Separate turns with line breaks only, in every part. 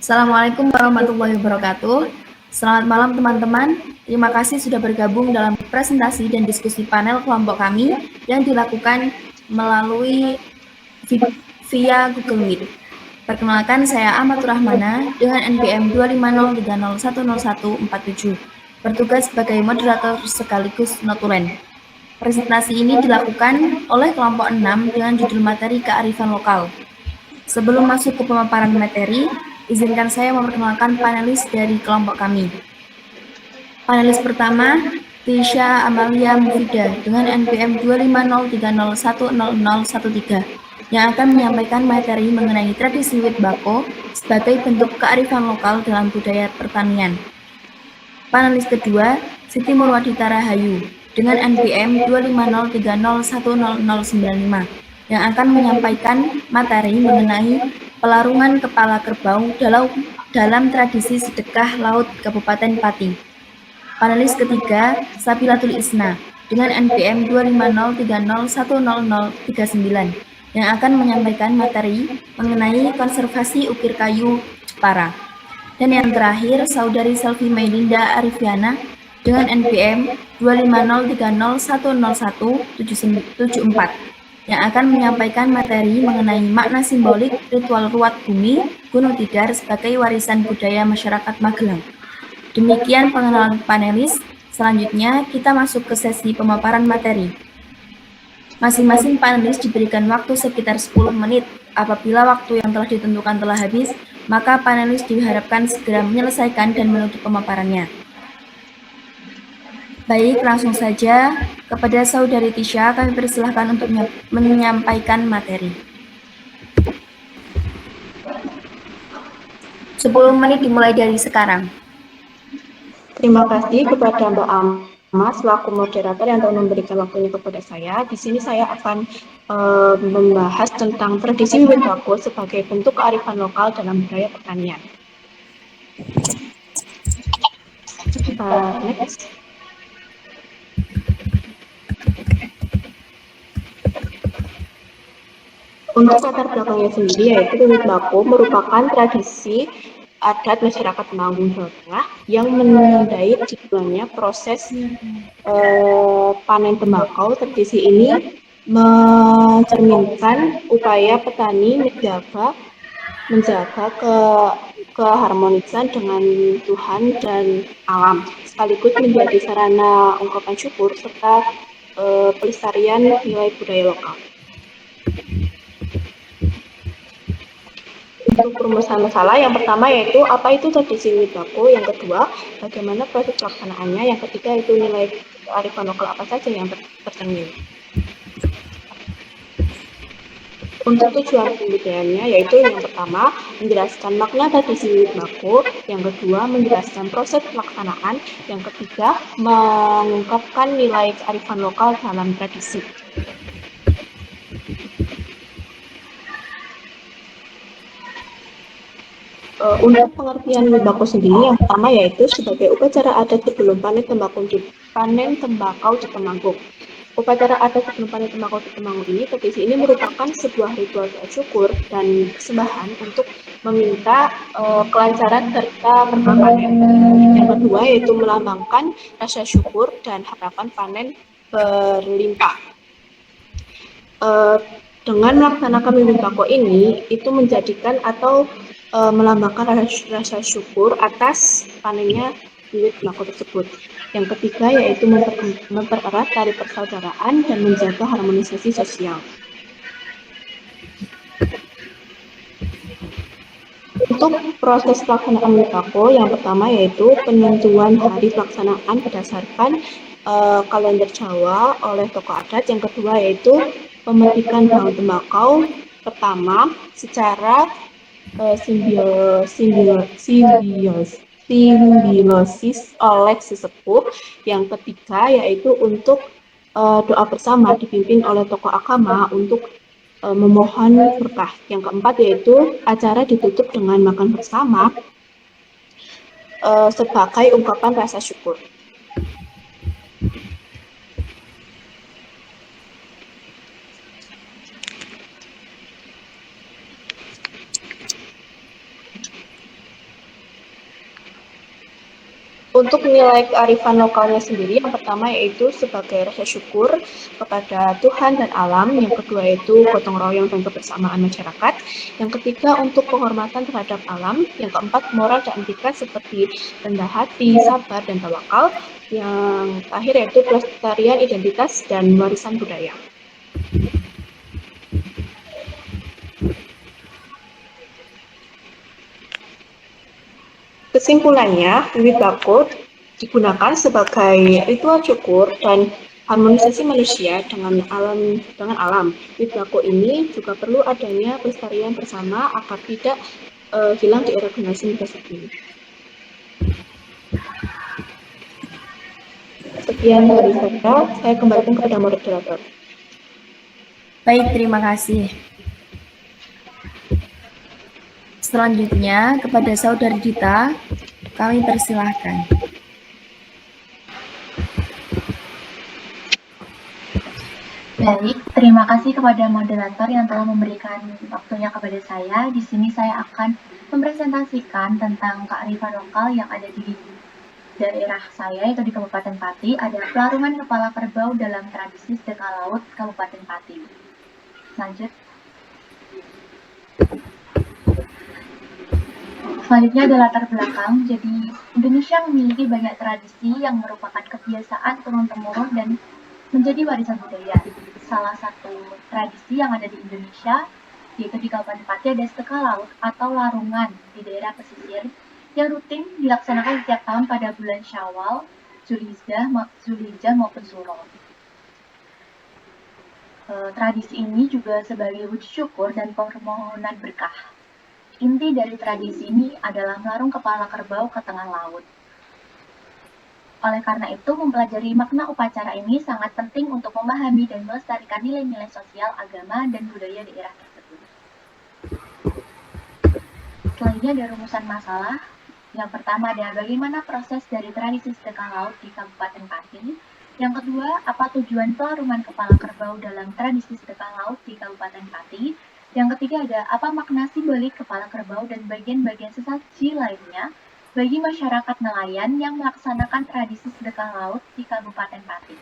Assalamualaikum warahmatullahi wabarakatuh. Selamat malam teman-teman. Terima kasih sudah bergabung dalam presentasi dan diskusi panel kelompok kami yang dilakukan melalui via Google Meet. Perkenalkan, saya Amatur Rahmana dengan NPM 25030100147. Bertugas sebagai moderator sekaligus notulen. Presentasi ini dilakukan oleh kelompok 6 dengan judul materi kearifan lokal. Sebelum masuk ke pemaparan materi, izinkan saya memperkenalkan panelis dari kelompok kami. Panelis pertama, Tisha Amalia Mufida dengan NPM 25030100013 yang akan menyampaikan materi mengenai tradisi wit bako sebagai bentuk kearifan lokal dalam budaya pertanian. Panelis kedua, Siti Murwadita Rahayu dengan NPM 25030100095 yang akan menyampaikan materi mengenai pelarungan kepala kerbau dalam tradisi sedekah laut Kabupaten Pati. Panelis ketiga, Sabilatul Isna dengan NPM 25030100039 yang akan menyampaikan materi mengenai konservasi ukir kayu Jepara. Dan yang terakhir, Saudari Selvi Mailinda Arifiana dengan NPM 25030100174 yang akan menyampaikan materi mengenai makna simbolik ritual ruat bumi Gunung Tidar sebagai warisan budaya masyarakat Magelang. Demikian pengenalan panelis. Selanjutnya kita masuk ke sesi pemaparan materi. Masing-masing panelis diberikan waktu sekitar 10 menit. Apabila waktu yang telah ditentukan telah habis, maka panelis diharapkan segera menyelesaikan dan menutup pemaparannya. Baik, langsung saja kepada Saudari Tisha, kami persilahkan untuk menyampaikan materi. 10 menit dimulai dari sekarang.
Terima kasih kepada Mbak Ama selaku moderator yang telah memberikan waktunya kepada saya. Di sini saya akan membahas tentang tradisi wit bako sebagai bentuk kearifan lokal dalam budaya pertanian. Next. Untuk latar belakangnya sendiri, yaitu wit bako merupakan tradisi adat masyarakat Temanggung, Jawa Tengah yang menandai dimulainya proses panen tembakau. Tradisi ini mencerminkan upaya petani menjaga keharmonisan dengan Tuhan dan alam, sekaligus menjadi sarana ungkapan syukur serta pelestarian nilai budaya lokal. Untuk perumusan masalah, yang pertama yaitu apa itu tradisi wit bako, yang kedua bagaimana proses pelaksanaannya, yang ketiga itu nilai kearifan lokal apa saja yang tercermin. Untuk tujuan pembuktiannya yaitu yang pertama menjelaskan makna tradisi wit bako, yang kedua menjelaskan proses pelaksanaan, yang ketiga mengungkapkan nilai kearifan lokal dalam tradisi. Untuk pengertian wit bako sendiri, yang pertama yaitu sebagai upacara adat sebelum panen tembakau di Temanggung. Upacara adat sebelum panen tembakau di Temanggung ini, tradisi ini merupakan sebuah ritual syukur dan persembahan untuk meminta kelancaran serta berkah panen. Yang kedua yaitu melambangkan rasa syukur dan harapan panen berlimpah. Dengan melaksanakan wit bako ini, itu menjadikan atau melambangkan rasa syukur atas panennya wit bako tersebut. Yang ketiga yaitu mempererat tali persaudaraan dan menjaga harmonisasi sosial. Untuk proses pelaksanaan wit bako, yang pertama yaitu penentuan hari pelaksanaan berdasarkan kalender Jawa oleh tokoh adat. Yang kedua yaitu pemetikan daun tembakau pertama secara simbiosis oleh sesepuh. Yang ketiga yaitu untuk doa bersama dipimpin oleh tokoh agama untuk memohon berkah. Yang keempat yaitu acara ditutup dengan makan bersama sebagai ungkapan rasa syukur. Untuk nilai kearifan lokalnya sendiri, yang pertama yaitu sebagai rasa syukur kepada Tuhan dan alam, yang kedua yaitu gotong royong dan kebersamaan masyarakat, yang ketiga untuk penghormatan terhadap alam, yang keempat moral dan etika seperti rendah hati, sabar, dan tawakal, yang terakhir yaitu pelestarian identitas dan warisan budaya. Kesimpulannya, Wibako digunakan sebagai ritual syukur dan harmonisasi manusia dengan alam. Wibako ini juga perlu adanya pelestarian bersama agar tidak hilang di era generasi muda saat ini. Sekian dari saya kembalikan kepada moderator.
Baik, terima kasih. Selanjutnya, kepada Saudari Dita, kami persilahkan.
Baik, terima kasih kepada moderator yang telah memberikan waktunya kepada saya. Di sini saya akan mempresentasikan tentang kearifan lokal yang ada di daerah saya, yaitu di Kabupaten Pati. Ada pelarungan kepala kerbau dalam tradisi sedekah laut Kabupaten Pati. Lanjut. Selanjutnya ada latar belakang. Jadi, Indonesia memiliki banyak tradisi yang merupakan kebiasaan turun-temurun dan menjadi warisan budaya. Salah satu tradisi yang ada di Indonesia, yaitu di Kabupaten Pati, ada sedekah laut atau larungan di daerah pesisir yang rutin dilaksanakan setiap tahun pada bulan Syawal, Zulhijjah maupun Suro. Tradisi ini juga sebagai wujud syukur dan permohonan berkah. Inti dari tradisi ini adalah melarung kepala kerbau ke tengah laut. Oleh karena itu, mempelajari makna upacara ini sangat penting untuk memahami dan melestarikan nilai-nilai sosial, agama, dan budaya daerah tersebut. Selanjutnya ada rumusan masalah. Yang pertama ada bagaimana proses dari tradisi sedekah laut di Kabupaten Pati. Yang kedua, apa tujuan pelarungan kepala kerbau dalam tradisi sedekah laut di Kabupaten Pati. Yang ketiga ada apa makna simbolik kepala kerbau dan bagian-bagian sesaji lainnya bagi masyarakat nelayan yang melaksanakan tradisi sedekah laut di Kabupaten Pati.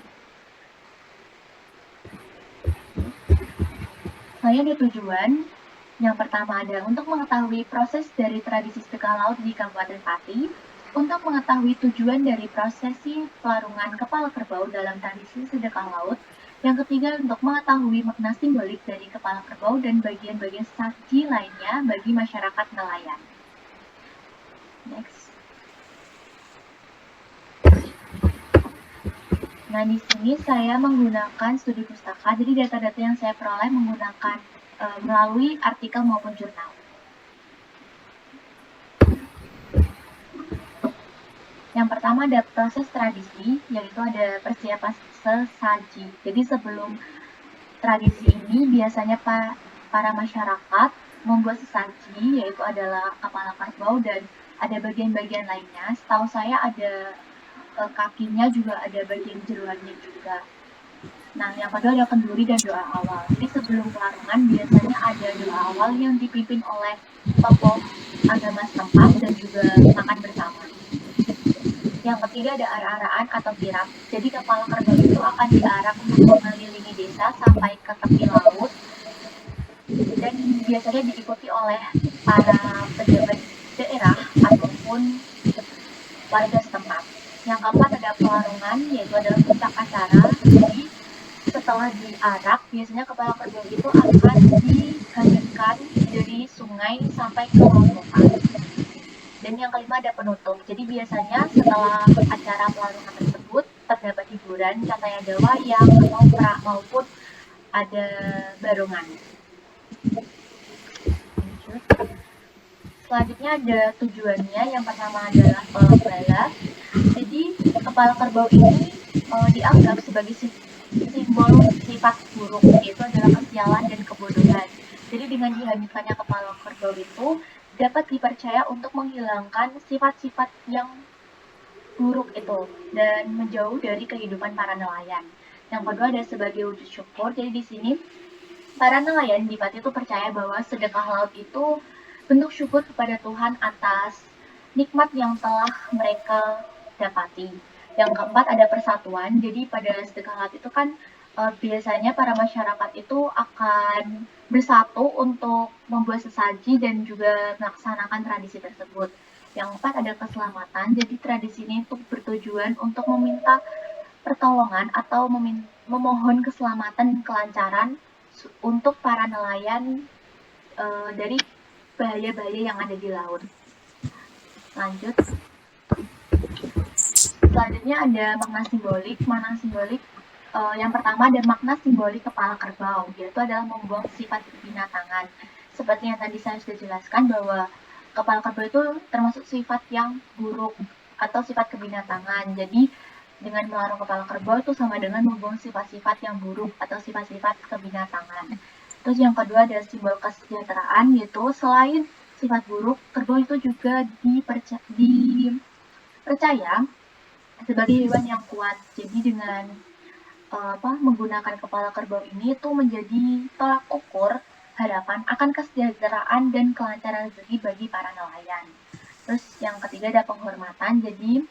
Saya ada tujuan. Yang pertama ada untuk mengetahui proses dari tradisi sedekah laut di Kabupaten Pati, untuk mengetahui tujuan dari prosesi pelarungan kepala kerbau dalam tradisi sedekah laut. Yang ketiga untuk mengetahui makna simbolik dari kepala kerbau dan bagian-bagian saji lainnya bagi masyarakat nelayan. Next. Nah, di sini saya menggunakan studi pustaka, jadi data-data yang saya peroleh menggunakan melalui artikel maupun jurnal. Yang pertama ada proses tradisi, yaitu ada persiapan sesaji. Jadi sebelum tradisi ini biasanya para masyarakat membuat sesaji, yaitu adalah kepala kerbau dan ada bagian-bagian lainnya. Setahu saya ada kakinya juga ada bagian jeruannya juga. Nah, yang kedua ada kenduri dan doa awal. Jadi sebelum pelarungan biasanya ada doa awal yang dipimpin oleh tokoh agama setempat dan juga makan bersama. Yang ketiga ada arak-arakan atau kirap. Jadi kepala kerbau itu akan diarak untuk mengelilingi desa sampai ke tepi laut dan biasanya diikuti oleh para pejabat daerah ataupun warga setempat. Yang keempat ada pelarungan, yaitu adalah puncak acara. Jadi setelah diarak, biasanya kepala kerbau itu akan dihanyutkan dari sungai sampai ke laut lepas. Dan yang kelima ada penutup. Jadi biasanya setelah acara pelarungan tersebut terdapat hiburan, contohnya ada wayang, ketoprak, maupun ada barongan. Selanjutnya ada tujuannya. Yang pertama adalah tolak balas. Jadi kepala kerbau ini dianggap sebagai simbol sifat buruk, yaitu adalah kesialan dan kebodohan. Jadi dengan dihanyutkannya kepala kerbau itu dapat dipercaya untuk menghilangkan sifat-sifat yang buruk itu dan menjauh dari kehidupan para nelayan. Yang kedua ada sebagai wujud syukur. Jadi di sini para nelayan di Pati itu percaya bahwa sedekah laut itu bentuk syukur kepada Tuhan atas nikmat yang telah mereka dapati. Yang keempat ada persatuan. Jadi pada sedekah laut itu kan biasanya para masyarakat itu akan bersatu untuk membuat sesaji dan juga melaksanakan tradisi tersebut. Yang keempat ada keselamatan. Jadi tradisi ini untuk bertujuan untuk meminta pertolongan atau memohon keselamatan dan kelancaran untuk para nelayan dari bahaya-bahaya yang ada di laut. Lanjut. Selanjutnya ada makna simbolik. Makna simbolik yang pertama ada makna simbolik kepala kerbau, yaitu adalah membuang sifat kebinatangan. Seperti yang tadi saya sudah jelaskan bahwa kepala kerbau itu termasuk sifat yang buruk atau sifat kebinatangan. Jadi dengan melarang kepala kerbau itu sama dengan membuang sifat-sifat yang buruk atau sifat-sifat kebinatangan. Terus yang kedua ada simbol kesejahteraan, yaitu selain sifat buruk, kerbau itu juga dipercaya sebagai hewan yang kuat. Jadi dengan menggunakan kepala kerbau ini itu menjadi tolak ukur harapan akan kesejahteraan dan kelancaran rezeki bagi para nelayan. Terus yang ketiga ada penghormatan. Jadi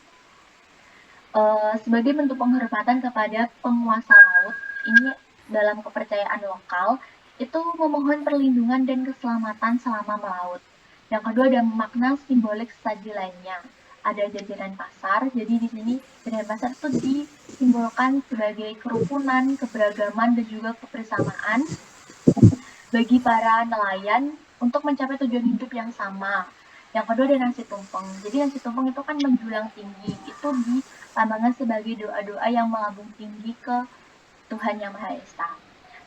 sebagai bentuk penghormatan kepada penguasa laut, ini dalam kepercayaan lokal itu memohon perlindungan dan keselamatan selama melaut. Yang kedua ada makna simbolik sesaji lainnya. Ada jajanan pasar, jadi di sini jajanan pasar itu disimbolkan sebagai kerukunan, keberagaman, dan juga kebersamaan bagi para nelayan untuk mencapai tujuan hidup yang sama. Yang kedua ada nasi tumpeng. Jadi nasi tumpeng itu kan menjulang tinggi, itu dilambangkan sebagai doa-doa yang melambung tinggi ke Tuhan Yang Maha Esa.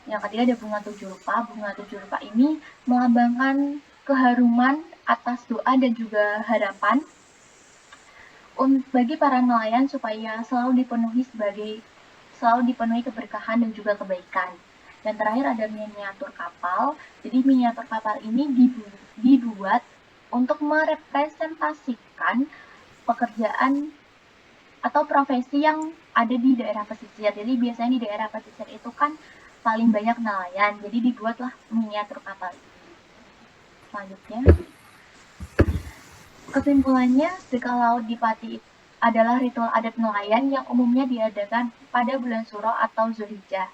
Yang ketiga ada bunga tujuh rupa. Bunga tujuh rupa ini melambangkan keharuman atas doa dan juga harapan bagi para nelayan supaya selalu dipenuhi keberkahan dan juga kebaikan. Dan terakhir ada miniatur kapal. Jadi miniatur kapal ini dibuat untuk merepresentasikan pekerjaan atau profesi yang ada di daerah pesisir. Jadi biasanya di daerah pesisir itu kan paling banyak nelayan. Jadi dibuatlah miniatur kapal. Selanjutnya, kesimpulannya, sedekah laut di Pati adalah ritual adat nelayan yang umumnya diadakan pada bulan Suro atau Zulhijjah.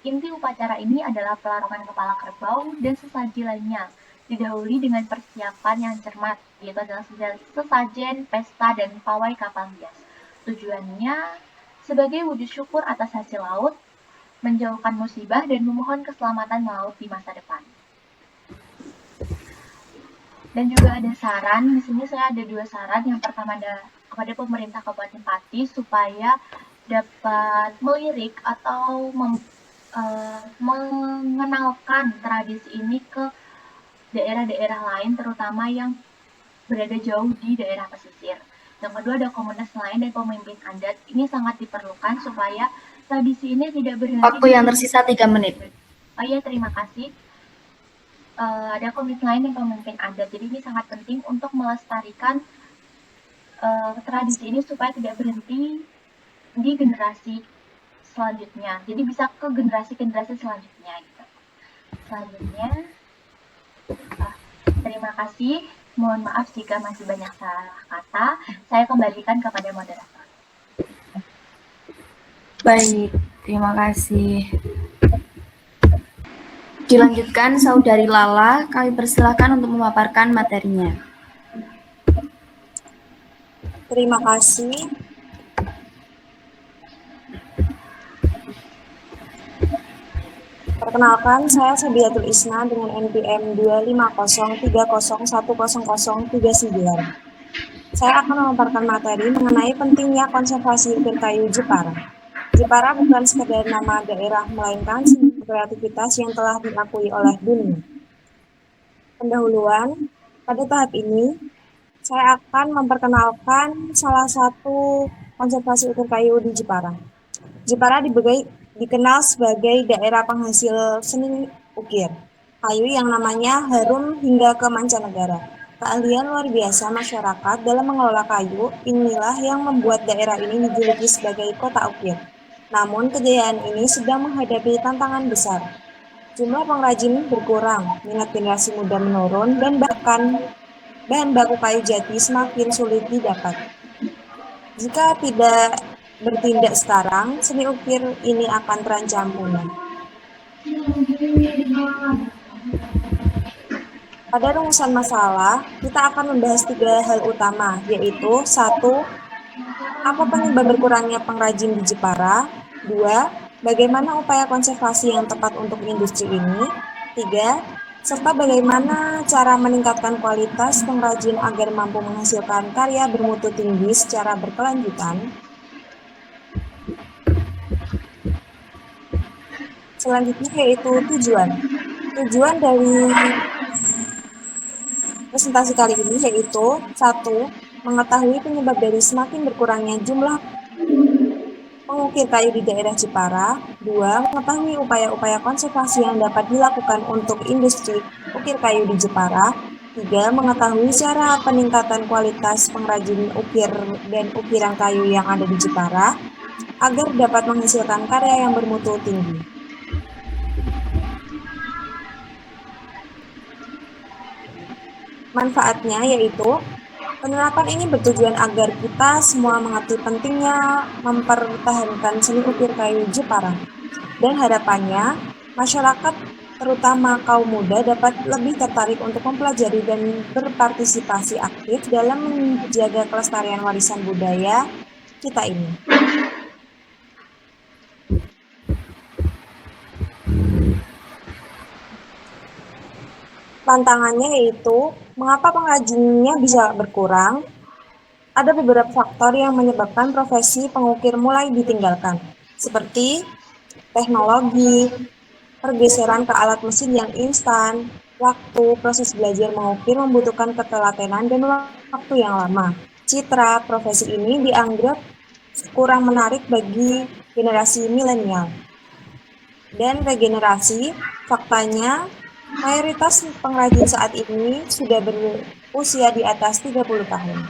Inti upacara ini adalah pelarongan kepala kerbau dan sesaji lainnya, didahului dengan persiapan yang cermat, yaitu adalah sesajen, pesta, dan pawai kapal hias. Tujuannya sebagai wujud syukur atas hasil laut, menjauhkan musibah, dan memohon keselamatan melaut di masa depan. Dan juga ada saran, di sini saya ada 2 saran. Yang pertama ada kepada pemerintah Kabupaten Pati supaya dapat melirik atau mengenalkan tradisi ini ke daerah-daerah lain, terutama yang berada jauh di daerah pesisir. Yang kedua ada komunitas nelayan dan pemimpin adat. Ini sangat diperlukan supaya tradisi ini tidak berhenti.
Waktu yang tersisa 3 menit.
Oh iya, terima kasih. Ada komunitas nelayan dan pemimpin adat. Jadi ini sangat penting untuk melestarikan tradisi ini supaya tidak berhenti di generasi selanjutnya. Jadi bisa ke generasi-generasi selanjutnya. Gitu. Selanjutnya, terima kasih. Mohon maaf jika masih banyak salah kata. Saya kembalikan kepada moderator.
Baik, terima kasih. Dilanjutkan Saudari Lala, kami persilakan untuk memaparkan materinya.
Terima kasih. Perkenalkan, saya Sabiatul Isna dengan NPM 25030100039. Saya akan memaparkan materi mengenai pentingnya konservasi ukir kayu Jepara. Jepara bukan sekedar nama daerah, melainkan simbol kreativitas yang telah diakui oleh dunia. Pendahuluan, pada tahap ini, saya akan memperkenalkan salah satu konservasi ukir kayu di Jepara. Jepara dikenal sebagai daerah penghasil seni ukir kayu yang namanya harum hingga ke mancanegara. Keahlian luar biasa masyarakat dalam mengelola kayu inilah yang membuat daerah ini dijuluki sebagai kota ukir. Namun kejayaan ini sedang menghadapi tantangan besar. Jumlah pengrajin berkurang, minat generasi muda menurun, dan bahkan bahan baku kayu jati semakin sulit didapat. Jika tidak bertindak sekarang, seni ukir ini akan terancam punah. Pada rumusan masalah, kita akan membahas 3 hal utama, yaitu 1. Apa penyebab berkurangnya pengrajin di Jepara? 2. Bagaimana upaya konservasi yang tepat untuk industri ini? 3. Serta bagaimana cara meningkatkan kualitas pengrajin agar mampu menghasilkan karya bermutu tinggi secara berkelanjutan. Selanjutnya yaitu tujuan. Tujuan dari presentasi kali ini yaitu 1. Mengetahui penyebab dari semakin berkurangnya jumlah pengukir kayu di daerah Jepara. 2. Mengetahui upaya-upaya konservasi yang dapat dilakukan untuk industri ukir kayu di Jepara. 3. Mengetahui cara peningkatan kualitas pengrajin ukir dan ukiran kayu yang ada di Jepara agar dapat menghasilkan karya yang bermutu tinggi. Manfaatnya yaitu penerapan ini bertujuan agar kita semua mengerti pentingnya mempertahankan seni ukir kayu Jepara. Dan harapannya, masyarakat terutama kaum muda dapat lebih tertarik untuk mempelajari dan berpartisipasi aktif dalam menjaga kelestarian warisan budaya kita ini. Tantangannya yaitu, mengapa pengrajinnya bisa berkurang? Ada beberapa faktor yang menyebabkan profesi pengukir mulai ditinggalkan, seperti teknologi, pergeseran ke alat mesin yang instan, waktu proses belajar mengukir membutuhkan ketelatenan dan waktu yang lama. Citra profesi ini dianggap kurang menarik bagi generasi milenial. Dan regenerasi, faktanya mayoritas pengrajin saat ini sudah berusia di atas 30 tahun.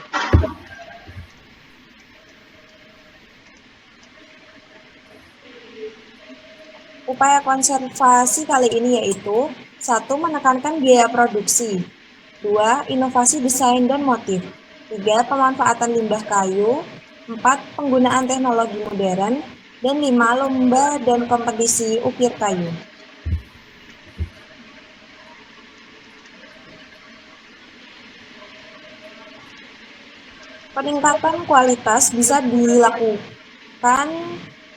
Upaya konservasi kali ini yaitu 1. Menekankan biaya produksi. 2. Inovasi desain dan motif. 3. Pemanfaatan limbah kayu. 4. Penggunaan teknologi modern. Dan 5. Lomba dan kompetisi ukir kayu. Peningkatan kualitas bisa dilakukan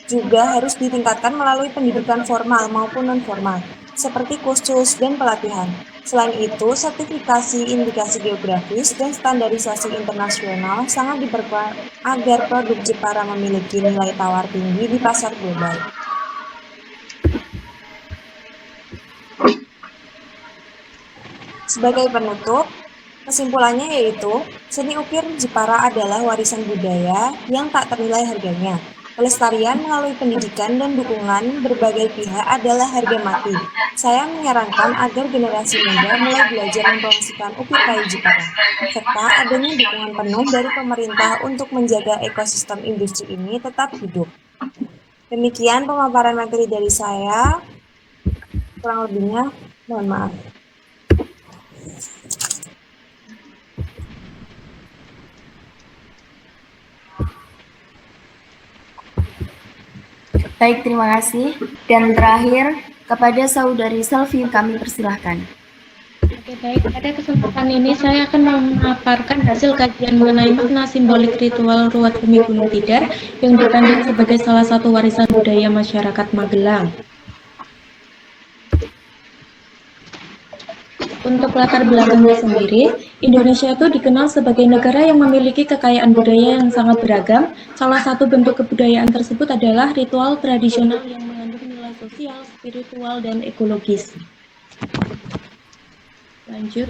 juga harus ditingkatkan melalui pendidikan formal maupun non-formal, seperti kursus dan pelatihan. Selain itu, sertifikasi indikasi geografis dan standarisasi internasional sangat diperlukan agar produk Jepara memiliki nilai tawar tinggi di pasar global. Sebagai penutup, kesimpulannya yaitu, seni ukir Jepara adalah warisan budaya yang tak ternilai harganya. Pelestarian melalui pendidikan dan dukungan berbagai pihak adalah harga mati. Saya menyarankan agar generasi muda mulai belajar mempromosikan ukir kayu Jepara, serta adanya dukungan penuh dari pemerintah untuk menjaga ekosistem industri ini tetap hidup. Demikian pemaparan materi dari saya. Kurang lebihnya, mohon maaf.
Baik, terima kasih. Dan terakhir, kepada saudari Selvi kami persilahkan.
Oke, baik. Pada kesempatan ini saya akan memaparkan hasil kajian mengenai makna simbolik ritual Ruwat Bumi Gunung Tidar yang dipandang sebagai salah satu warisan budaya masyarakat Magelang. Untuk latar belakangnya sendiri, Indonesia itu dikenal sebagai negara yang memiliki kekayaan budaya yang sangat beragam. Salah satu bentuk kebudayaan tersebut adalah ritual tradisional yang mengandung nilai sosial, spiritual, dan ekologis. Lanjut.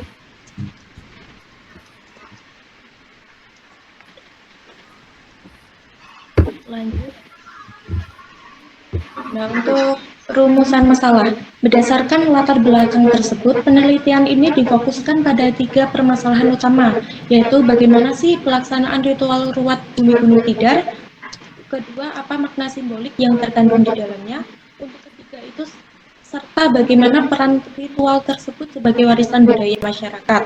Nah, untuk rumusan masalah. Berdasarkan latar belakang tersebut, penelitian ini difokuskan pada 3 permasalahan utama, yaitu bagaimana sih pelaksanaan ritual Ruwat Bumi Gunung Tidar, kedua, apa makna simbolik yang terkandung di dalamnya, untuk ketiga itu, serta bagaimana peran ritual tersebut sebagai warisan budaya masyarakat.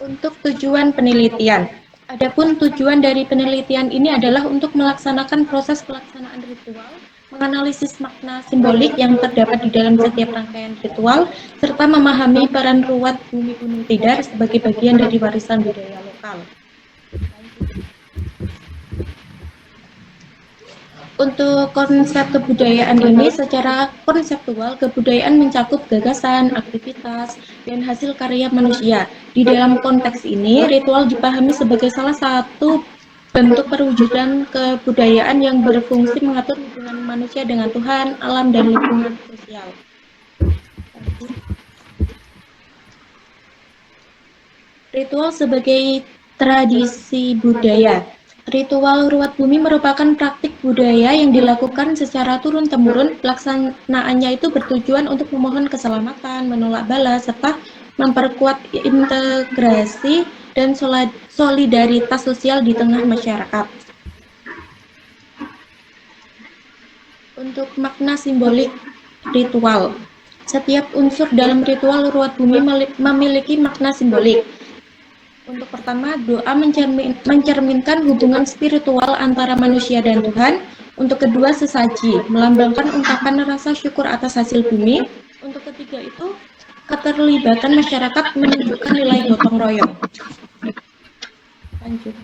untuk tujuan penelitian. Adapun tujuan dari penelitian ini adalah untuk melaksanakan proses pelaksanaan ritual, menganalisis makna simbolik yang terdapat di dalam setiap rangkaian ritual, serta memahami peran ruat bumi Gunung Tidar sebagai bagian dari warisan budaya lokal. Untuk konsep kebudayaan ini, secara konseptual, kebudayaan mencakup gagasan, aktivitas, dan hasil karya manusia. Di dalam konteks ini, ritual dipahami sebagai salah satu bentuk perwujudan kebudayaan yang berfungsi mengatur hubungan manusia dengan Tuhan, alam, dan lingkungan sosial. Ritual sebagai tradisi budaya. Ritual ruat bumi merupakan praktik budaya yang dilakukan secara turun-temurun. Pelaksanaannya itu bertujuan untuk memohon keselamatan, menolak bala, serta memperkuat integrasi dan solidaritas sosial di tengah masyarakat. Untuk makna simbolik ritual. Setiap unsur dalam ritual ruat bumi memiliki makna simbolik. Untuk pertama, doa mencerminkan hubungan spiritual antara manusia dan Tuhan. Untuk kedua, sesaji, melambangkan ungkapan rasa syukur atas hasil bumi. Untuk ketiga itu, keterlibatan masyarakat menunjukkan nilai gotong royong. Lanjut.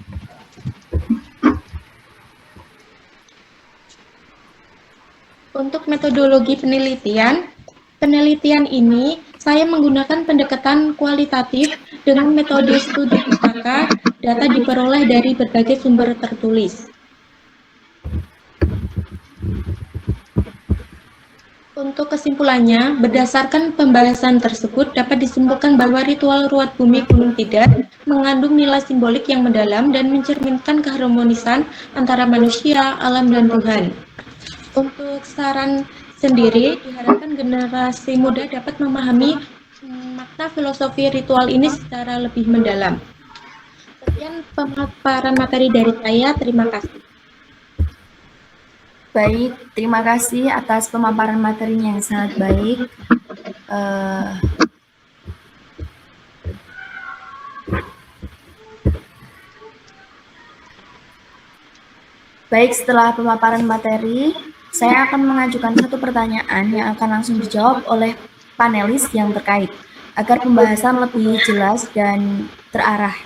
Untuk metodologi penelitian ini saya menggunakan pendekatan kualitatif dengan metode studi pustaka. Data diperoleh dari berbagai sumber tertulis. Untuk kesimpulannya, berdasarkan pembahasan tersebut dapat disimpulkan bahwa ritual ruat bumi Gunung Tidar mengandung nilai simbolik yang mendalam dan mencerminkan keharmonisan antara manusia, alam, dan Tuhan. Untuk saran sendiri, diharapkan generasi muda dapat memahami makna filosofi ritual ini secara lebih mendalam. Sekian pemaparan materi dari saya, terima kasih.
Baik, terima kasih atas pemaparan materinya yang sangat baik. Baik, setelah pemaparan materi, saya akan mengajukan satu pertanyaan yang akan langsung dijawab oleh panelis yang terkait, agar pembahasan lebih jelas dan terarah.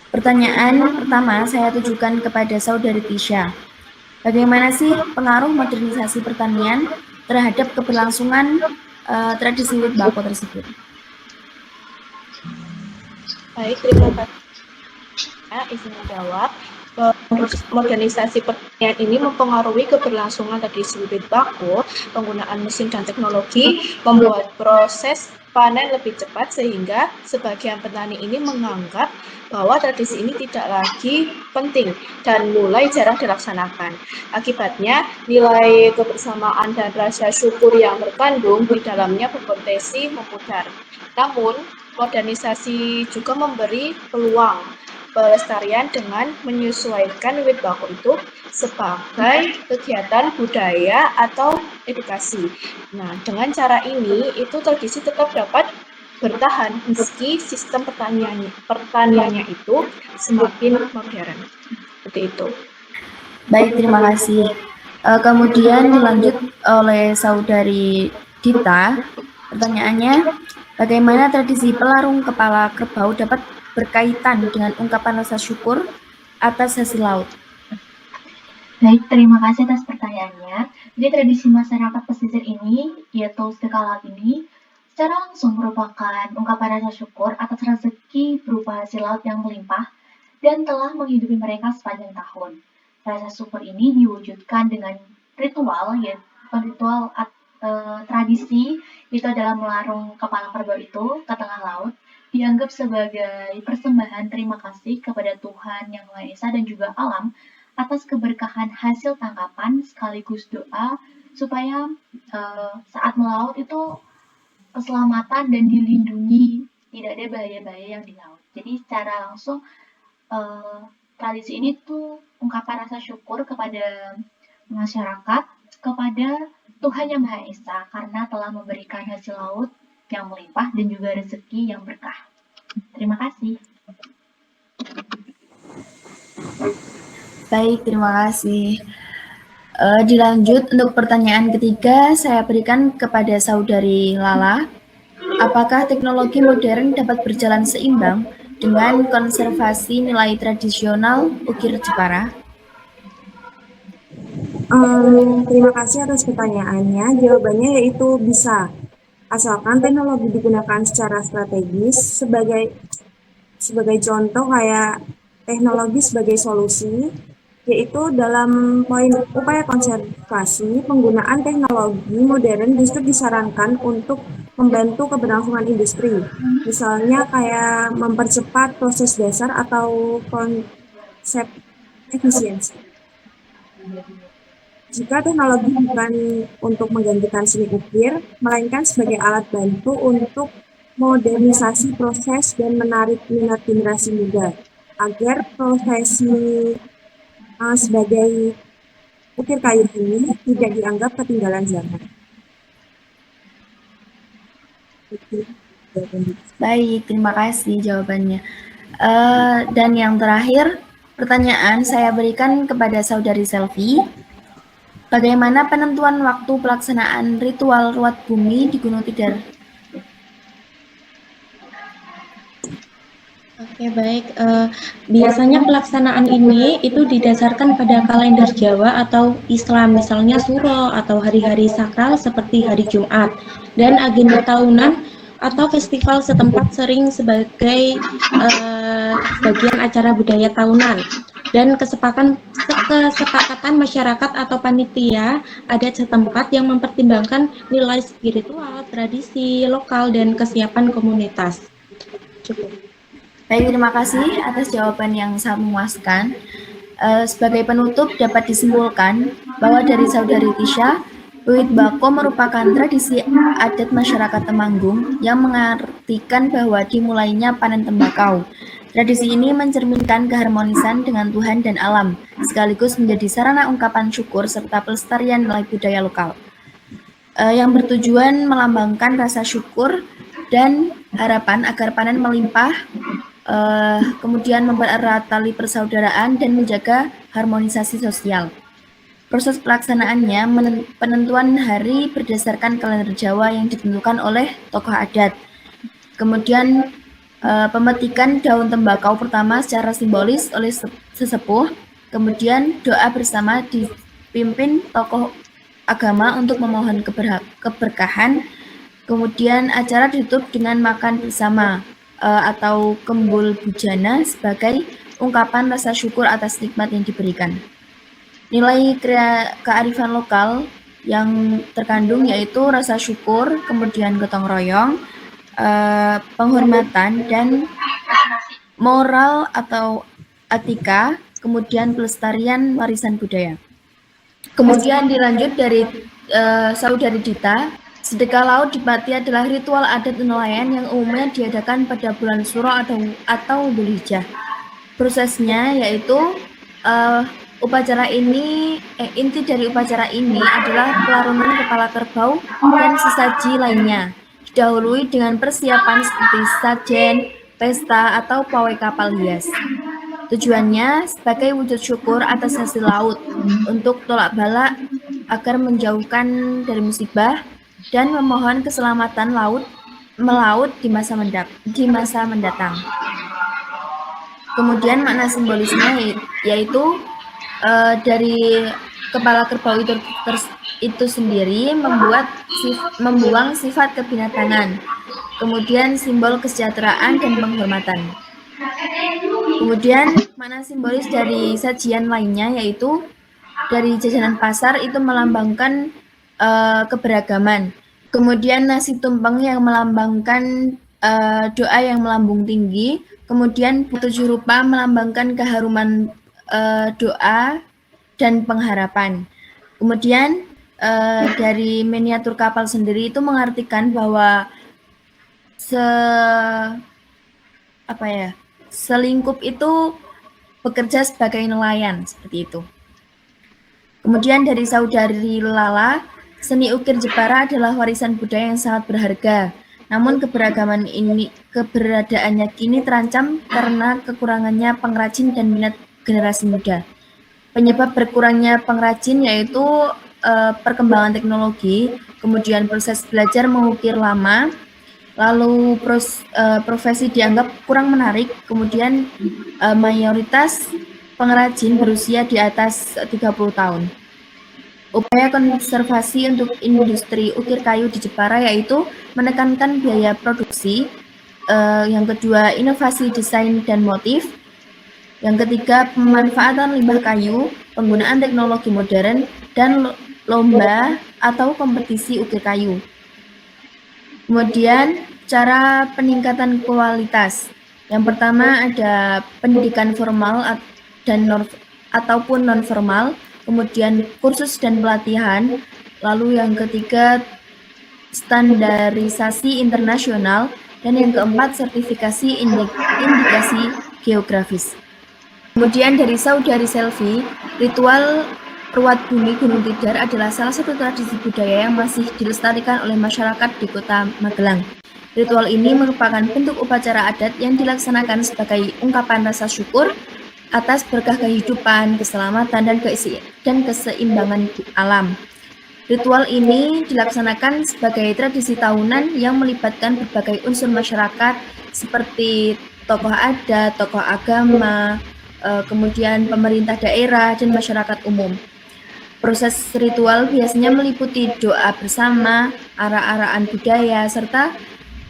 Pertanyaan pertama saya tujukan kepada Saudari Tisha. Bagaimana sih pengaruh modernisasi pertanian terhadap keberlangsungan tradisi wit bako tersebut?
Baik, terima kasih. Izin menjawab. Modernisasi pertanian ini mempengaruhi keberlangsungan tradisi bibit bako, penggunaan mesin dan teknologi membuat proses panen lebih cepat sehingga sebagian petani ini menganggap bahwa tradisi ini tidak lagi penting dan mulai jarang dilaksanakan. Akibatnya, nilai kebersamaan dan rasa syukur yang terkandung di dalamnya berpotensi memudar. Namun, modernisasi juga memberi peluang pelestarian dengan menyesuaikan wit bako itu sebagai kegiatan budaya atau edukasi. Nah, dengan cara ini itu tradisi tetap dapat bertahan meski sistem pertaniannya itu semakin modern. Seperti itu.
Baik, terima kasih. Kemudian dilanjut oleh Saudari Dita. Pertanyaannya, bagaimana tradisi pelarung kepala kerbau dapat berkaitan dengan ungkapan rasa syukur atas hasil laut?
Baik, terima kasih atas pertanyaannya. Jadi tradisi masyarakat pesisir ini, yaitu sedekah laut ini, secara langsung merupakan ungkapan rasa syukur atas rezeki berupa hasil laut yang melimpah dan telah menghidupi mereka sepanjang tahun. Rasa syukur ini diwujudkan dengan ritual, yaitu ritual tradisi, itu adalah melarung kepala kerbau itu ke tengah laut, dianggap sebagai persembahan terima kasih kepada Tuhan Yang Maha Esa dan juga alam atas keberkahan hasil tangkapan sekaligus doa supaya saat melaut itu keselamatan dan dilindungi, tidak ada bahaya-bahaya yang di laut. Jadi secara langsung tradisi ini tuh ungkapan rasa syukur kepada masyarakat, kepada Tuhan Yang Maha Esa karena telah memberikan hasil laut yang melimpah dan juga rezeki yang berkah. Terima kasih.
Baik, terima kasih. Dilanjut untuk pertanyaan ketiga, saya berikan kepada saudari Lala. Apakah teknologi modern dapat berjalan seimbang dengan konservasi nilai tradisional ukir Jepara?
Terima kasih atas pertanyaannya. Jawabannya yaitu bisa. Asalkan teknologi digunakan secara strategis sebagai contoh kayak teknologi sebagai solusi, yaitu dalam poin upaya konservasi, penggunaan teknologi modern justru disarankan untuk membantu keberlangsungan industri. Misalnya kayak mempercepat proses dasar atau konsep efisiensi. Jika teknologi bukan untuk menggantikan seni ukir, melainkan sebagai alat bantu untuk modernisasi proses dan menarik minat generasi muda, agar profesi sebagai ukir kayu ini tidak dianggap ketinggalan zaman.
Baik, terima kasih jawabannya. Dan yang terakhir, pertanyaan saya berikan kepada saudari Selvi. Bagaimana penentuan waktu pelaksanaan ritual ruat bumi di Gunung Tidar?
Oke, baik. Biasanya pelaksanaan ini itu didasarkan pada kalender Jawa atau Islam, misalnya Suro atau hari-hari sakral seperti hari Jumat, dan agenda tahunan atau festival setempat sering sebagai bagian acara budaya tahunan. Dan kesepakatan masyarakat atau panitia adat setempat yang mempertimbangkan nilai spiritual, tradisi lokal, dan kesiapan komunitas. Cukup.
Baik, terima kasih atas jawaban yang sangat memuaskan. Sebagai penutup dapat disimpulkan bahwa dari saudari Tisha, Wit Bako merupakan tradisi adat masyarakat Temanggung yang mengartikan bahwa dimulainya panen tembakau. Tradisi ini mencerminkan keharmonisan dengan Tuhan dan alam, sekaligus menjadi sarana ungkapan syukur serta pelestarian nilai budaya lokal. Yang bertujuan melambangkan rasa syukur dan harapan agar panen melimpah, kemudian mempererat tali persaudaraan dan menjaga harmonisasi sosial. Proses pelaksanaannya penentuan hari berdasarkan kalender Jawa yang ditentukan oleh tokoh adat. Kemudian pemetikan daun tembakau pertama secara simbolis oleh sesepuh. Kemudian doa bersama dipimpin tokoh agama untuk memohon keberkahan. Kemudian acara ditutup dengan makan bersama atau kembul bujana sebagai ungkapan rasa syukur atas nikmat yang diberikan. Nilai kearifan lokal yang terkandung yaitu rasa syukur, kemudian gotong royong, penghormatan, dan moral atau etika, kemudian pelestarian warisan budaya. Kemudian dilanjut dari saudari Dita. Sedekah laut di Pati adalah ritual adat nelayan yang umumnya diadakan pada bulan Suro atau Dzulhijjah. Prosesnya yaitu inti dari upacara ini adalah pelarungan kepala kerbau dan sesaji lainnya. Didahului dengan persiapan seperti sajen, pesta, atau pawai kapal hias. Tujuannya sebagai wujud syukur atas hasil laut untuk tolak bala agar menjauhkan dari musibah dan memohon keselamatan melaut di masa mendatang. Kemudian makna simbolisnya yaitu dari kepala kerbau itu sendiri membuang sifat kebinatangan. Kemudian simbol kesejahteraan dan penghormatan. Kemudian makna simbolis dari sajian lainnya yaitu dari jajanan pasar itu melambangkan keberagaman. Kemudian nasi tumpeng yang melambangkan doa yang melambung tinggi. Kemudian 7 rupa melambangkan keharuman doa dan pengharapan. Kemudian dari miniatur kapal sendiri itu mengartikan bahwa selingkup itu bekerja sebagai nelayan seperti itu. Kemudian dari saudari Lala, seni ukir Jepara adalah warisan budaya yang sangat berharga. Namun keberadaannya kini terancam karena kekurangannya pengrajin dan minat generasi muda. Penyebab berkurangnya pengrajin yaitu perkembangan teknologi, kemudian proses belajar mengukir lama, lalu profesi dianggap kurang menarik, kemudian mayoritas pengrajin berusia di atas 30 tahun. Upaya konservasi untuk industri ukir kayu di Jepara yaitu menekankan biaya produksi, yang kedua inovasi desain dan motif, yang ketiga pemanfaatan limbah kayu, penggunaan teknologi modern, dan lomba atau kompetisi ukir kayu. Kemudian cara peningkatan kualitas. Yang pertama ada pendidikan formal ataupun non formal, kemudian kursus dan pelatihan, lalu yang ketiga standarisasi internasional, dan yang keempat sertifikasi indikasi geografis. Kemudian dari Saudari Selvi, ritual ruat bumi Gunung Tidar adalah salah satu tradisi budaya yang masih dilestarikan oleh masyarakat di Kota Magelang. Ritual ini merupakan bentuk upacara adat yang dilaksanakan sebagai ungkapan rasa syukur atas berkah kehidupan, keselamatan, dan keseimbangan alam. Ritual ini dilaksanakan sebagai tradisi tahunan yang melibatkan berbagai unsur masyarakat seperti tokoh adat, tokoh agama, kemudian pemerintah daerah, dan masyarakat umum. Proses ritual biasanya meliputi doa bersama, arak-arakan budaya, serta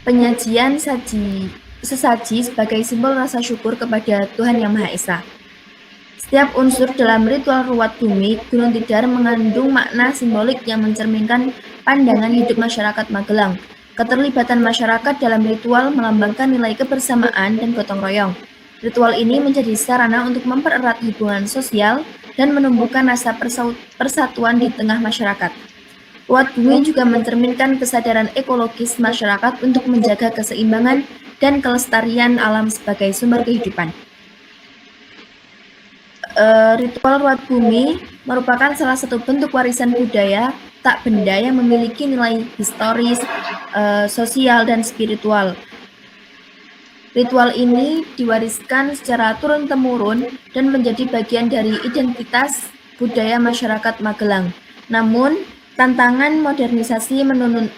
penyajian sesaji sebagai simbol rasa syukur kepada Tuhan Yang Maha Esa. Setiap unsur dalam ritual ruat bumi Gunung Tidar mengandung makna simbolik yang mencerminkan pandangan hidup masyarakat Magelang. Keterlibatan masyarakat dalam ritual melambangkan nilai kebersamaan dan gotong royong. Ritual ini menjadi sarana untuk mempererat hubungan sosial dan menumbuhkan rasa persatuan di tengah masyarakat. Ruat bumi juga mencerminkan kesadaran ekologis masyarakat untuk menjaga keseimbangan dan kelestarian alam sebagai sumber kehidupan. Ritual ruat bumi merupakan salah satu bentuk warisan budaya tak benda yang memiliki nilai historis, sosial, dan spiritual. Ritual ini diwariskan secara turun-temurun dan menjadi bagian dari identitas budaya masyarakat Magelang. Namun, tantangan modernisasi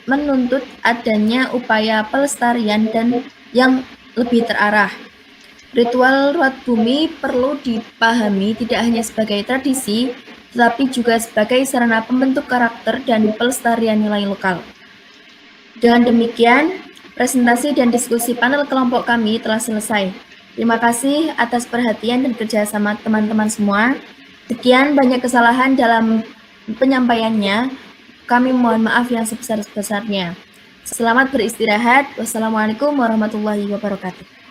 menuntut adanya upaya pelestarian dan yang lebih terarah. Ritual ruat bumi perlu dipahami tidak hanya sebagai tradisi, tetapi juga sebagai sarana pembentuk karakter dan pelestarian nilai lokal. Dengan demikian, presentasi dan diskusi panel kelompok kami telah selesai. Terima kasih atas perhatian dan kerjasama teman-teman semua. Sekian banyak kesalahan dalam penyampaiannya. Kami mohon maaf yang sebesar-besarnya. Selamat beristirahat. Wassalamualaikum warahmatullahi wabarakatuh.